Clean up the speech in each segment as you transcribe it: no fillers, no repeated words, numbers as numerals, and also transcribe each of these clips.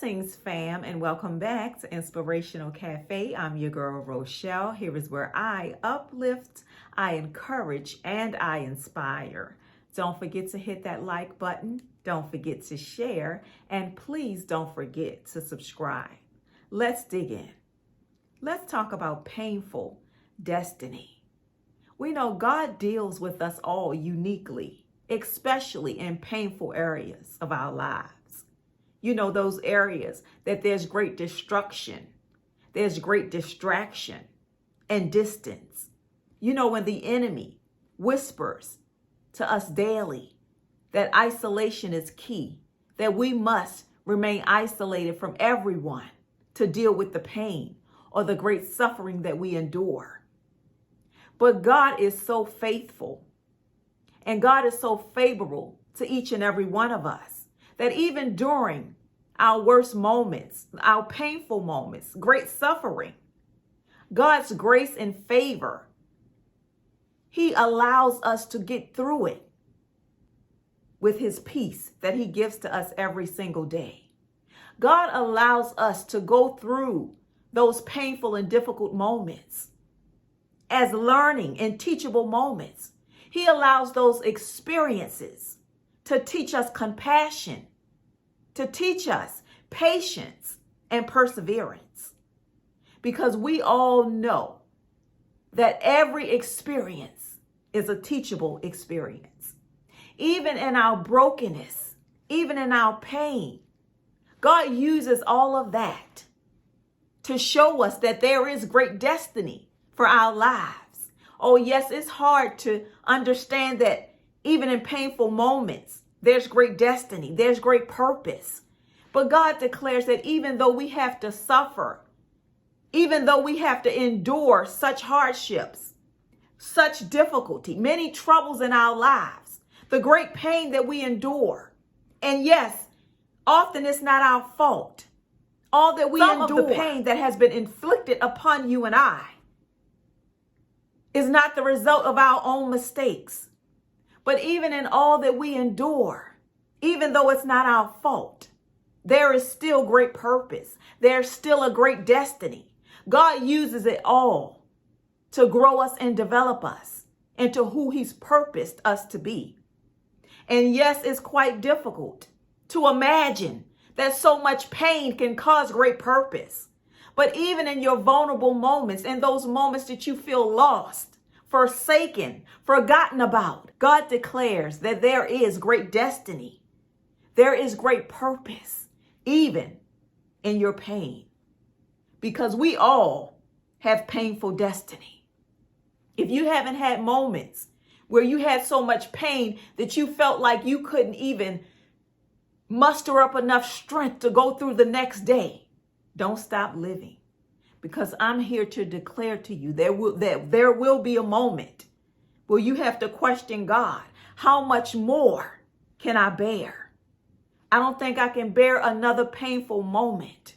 Blessings, fam, and welcome back to Inspirational Cafe. I'm your girl, Rochelle. Here is where I uplift, I encourage, and I inspire. Don't forget to hit that like button. Don't forget to share. And please don't forget to subscribe. Let's dig in. Let's talk about painful destiny. We know God deals with us all uniquely, especially in painful areas of our lives. You know, those areas that there's great destruction, there's great distraction and distance. You know, when the enemy whispers to us daily that isolation is key, that we must remain isolated from everyone to deal with the pain or the great suffering that we endure. But God is so faithful and God is so favorable to each and every one of us that even during our worst moments, our painful moments, great suffering, God's grace and favor, He allows us to get through it with His peace that He gives to us every single day. God allows us to go through those painful and difficult moments as learning and teachable moments. He allows those experiences to teach us compassion, to teach us patience and perseverance. Because we all know that every experience is a teachable experience. Even in our brokenness, even in our pain, God uses all of that to show us that there is great destiny for our lives. Oh, yes, it's hard to understand that even in painful moments, there's great destiny, there's great purpose. But God declares that even though we have to suffer, even though we have to endure such hardships, such difficulty, many troubles in our lives, the great pain that we endure. And yes, often it's not our fault. All that we endure, some of the pain that has been inflicted upon you and I is not the result of our own mistakes. But even in all that we endure, even though it's not our fault, there is still great purpose. There's still a great destiny. God uses it all to grow us and develop us into who He's purposed us to be. And yes, it's quite difficult to imagine that so much pain can cause great purpose. But even in your vulnerable moments, in those moments that you feel lost, forsaken, forgotten about, God declares that there is great destiny. There is great purpose, even in your pain. Because we all have painful destiny. If you haven't had moments where you had so much pain that you felt like you couldn't even muster up enough strength to go through the next day, don't stop living. Because I'm here to declare to you that there will be a moment where you have to question God. How much more can I bear? I don't think I can bear another painful moment.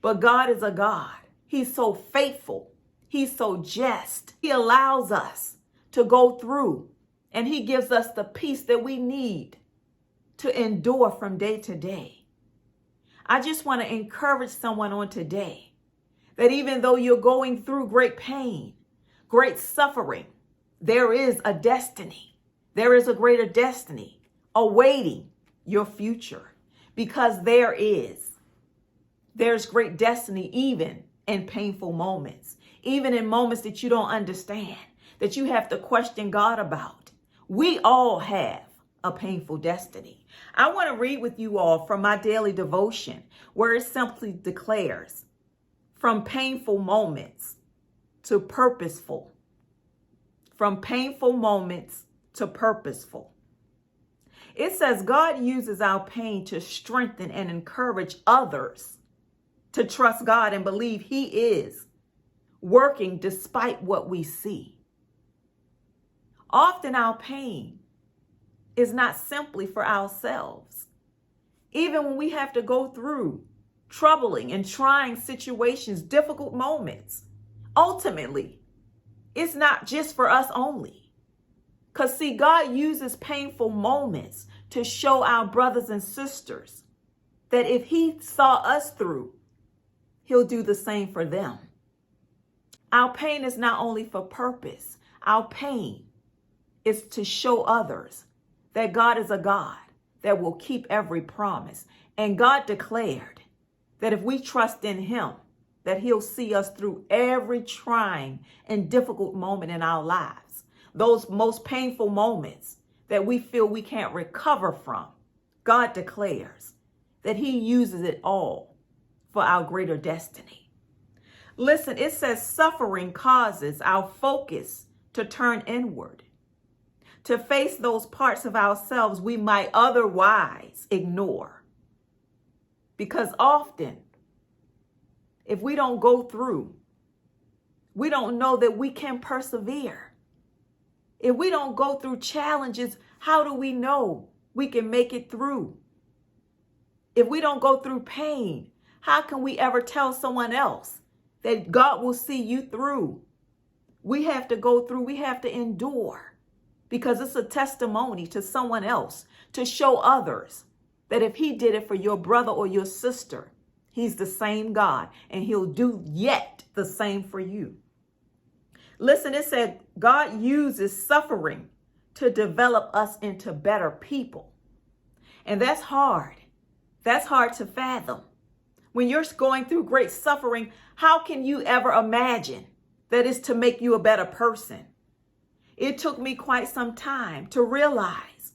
But God is a God. He's so faithful. He's so just. He allows us to go through, and He gives us the peace that we need to endure from day to day. I just want to encourage someone on today that even though you're going through great pain, great suffering, there is a destiny. There is a greater destiny awaiting your future, because there's great destiny even in painful moments, even in moments that you don't understand, that you have to question God about. We all have a painful destiny. I want to read with you all from my daily devotion, where it simply declares, from painful moments to purposeful. From painful moments to purposeful. It says God uses our pain to strengthen and encourage others to trust God and believe He is working despite what we see. Often our pain is not simply for ourselves. Even when we have to go through troubling and trying situations, difficult moments, ultimately, it's not just for us only. Because see, God uses painful moments to show our brothers and sisters that if he saw us through, he'll do the same for them. Our pain is not only for purpose. Our pain is to show others that God is a God that will keep every promise. And God declared that if we trust in him, that he'll see us through every trying and difficult moment in our lives. Those most painful moments that we feel we can't recover from. God declares that he uses it all for our greater destiny. Listen, it says suffering causes our focus to turn inward, to face those parts of ourselves we might otherwise ignore. Because often, if we don't go through, we don't know that we can persevere. If we don't go through challenges, how do we know we can make it through? If we don't go through pain, how can we ever tell someone else that God will see you through? We have to go through, we have to endure, because it's a testimony to someone else to show others that if he did it for your brother or your sister, he's the same God and he'll do yet the same for you. Listen, it said God uses suffering to develop us into better people. And that's hard. That's hard to fathom. When you're going through great suffering, how can you ever imagine that it's to make you a better person? It took me quite some time to realize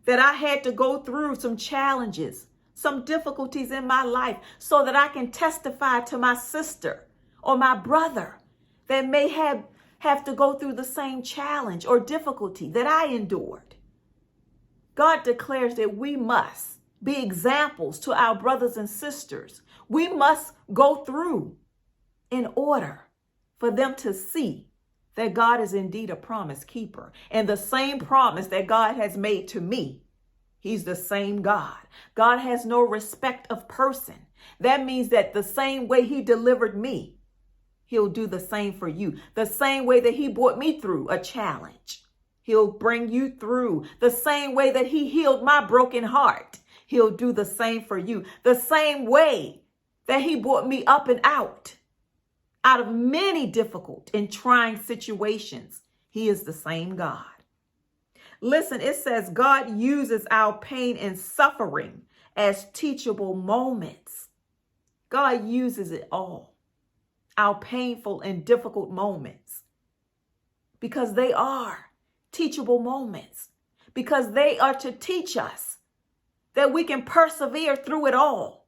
that I had to go through some challenges, some difficulties in my life so that I can testify to my sister or my brother that may have to go through the same challenge or difficulty that I endured. God declares that we must be examples to our brothers and sisters. We must go through in order for them to see that God is indeed a promise keeper. And the same promise that God has made to me, he's the same God. God has no respect of person. That means that the same way he delivered me, he'll do the same for you. The same way that he brought me through a challenge, he'll bring you through. The same way that he healed my broken heart, he'll do the same for you. The same way that he brought me up and out of many difficult and trying situations, he is the same God. Listen, it says God uses our pain and suffering as teachable moments. God uses it all, our painful and difficult moments, because they are teachable moments, because they are to teach us that we can persevere through it all.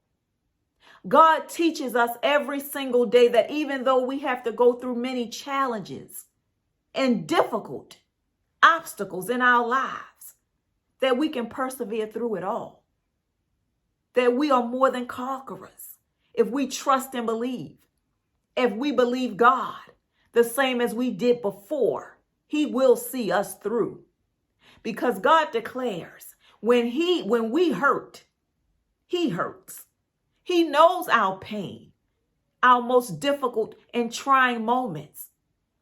God teaches us every single day that even though we have to go through many challenges and difficult obstacles in our lives, that we can persevere through it all. That we are more than conquerors if we trust and believe. If we believe God the same as we did before, he will see us through. Because God declares when we hurt, he hurts. He knows our pain, our most difficult and trying moments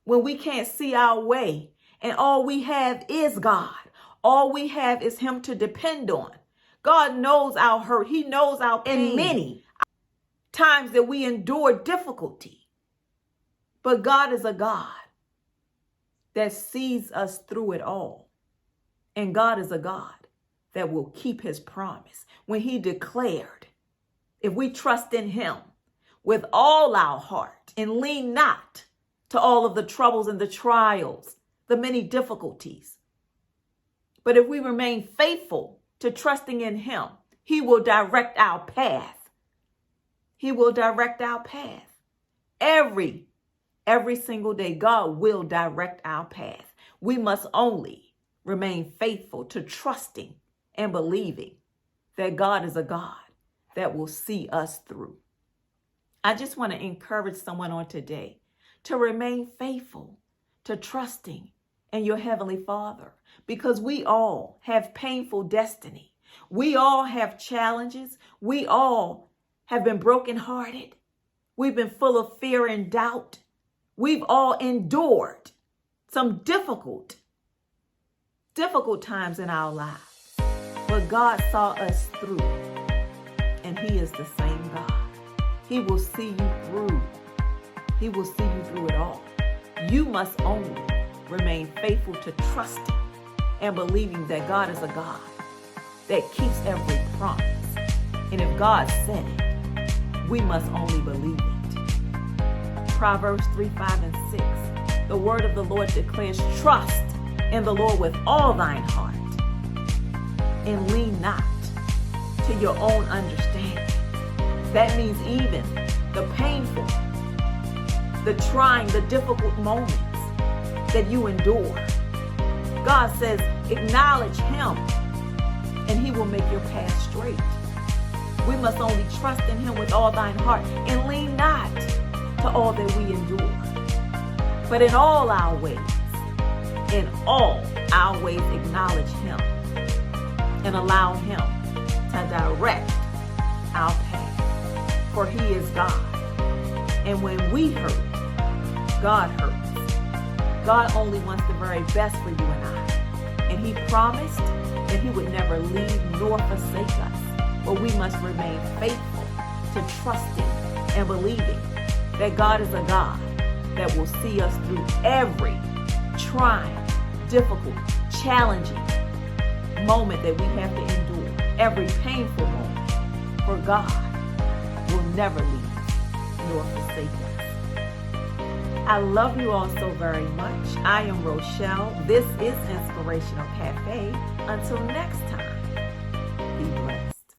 when we can't see our way and all we have is God. All we have is him to depend on. God knows our hurt. He knows our pain. And many times that we endure difficulty. But God is a God that sees us through it all. And God is a God that will keep his promise. When he declared, if we trust in him with all our heart and lean not to all of the troubles and the trials, the many difficulties, but if we remain faithful to trusting in him, he will direct our path. He will direct our path. Every single day, God will direct our path. We must only remain faithful to trusting and believing that God is a God that will see us through. I just want to encourage someone on today to remain faithful to trusting in your Heavenly Father, because we all have painful destiny. We all have challenges. We all have been brokenhearted. We've been full of fear and doubt. We've all endured some difficult times in our lives. But God saw us through. and he is the same God. He will see you through. He will see you through it all. You must only remain faithful to trusting and believing that God is a God that keeps every promise. And if God said it, we must only believe it. Proverbs 3, 5, and 6. The word of the Lord declares, trust in the Lord with all thine heart, and lean not to your own understanding. That means even the painful, the trying, the difficult moments that you endure. God says, acknowledge him and he will make your path straight. We must only trust in him with all thine heart and lean not to all that we endure. But in all our ways acknowledge him and allow him to direct our path. For he is God. And when we hurt, God hurts. God only wants the very best for you and I. And he promised that he would never leave nor forsake us. But we must remain faithful to trusting and believing that God is a God that will see us through every trying, difficult, challenging moment that we have to endure, every painful moment. For God will never leave nor forsake us. I love you all so very much. I am Rochelle. This is Inspirational Cafe. Until next time.